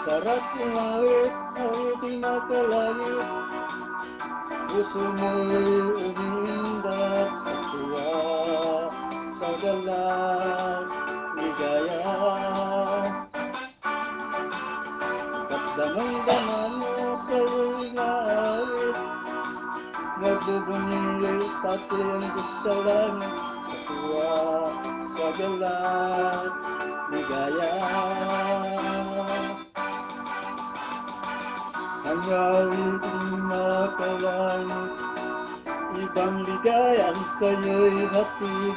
sarap umawit, awiting makalangit. Puso mo'y umiindak sa tuwa, sa galak, ligaya. At damang-dama mo sa'yo'y naawit, magbubunyi pati ang gusto lang sa tuwa, sa galak, ligaya. Ang awiting makalangit, ibang ligaya ang sa'yo'y hatid,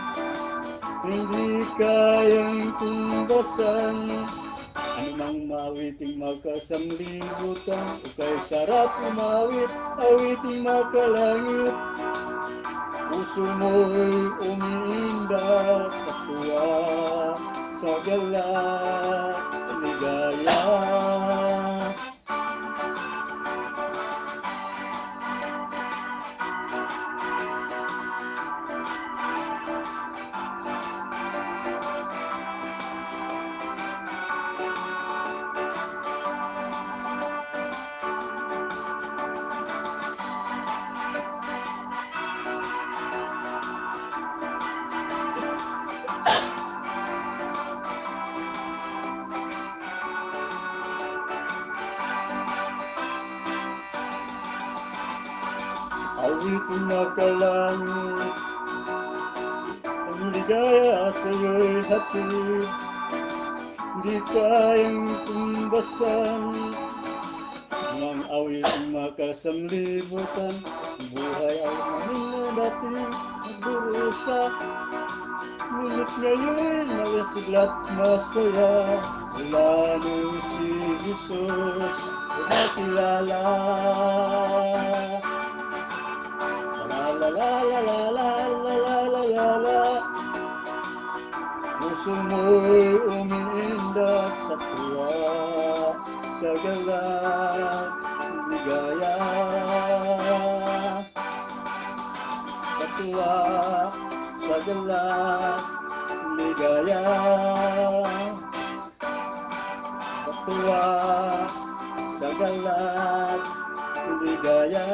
hindi kayang tumbasan. Anumang mawiting magkasamlibutan, ika'y sarap umawit, awiting makalangit. Puso mo'y umiindak sa tuwa, sa galak, ligaya. Awiting makalangit, ang ligaya sa'yo'y hatid, di kayang tumbasan. Nang awiting makasamlibutan, buhay ay maminabating nagdurusa. Ngunit ngayon nalasigla't masaya, wala nang si Jesus nakilala. La la la la la la la la la la. Puso mo'y umiindak sa tuwa, sa galak, ligaya. Sa tuwa, sa galak, ligaya. Sa tuwa, sa galak, ligaya.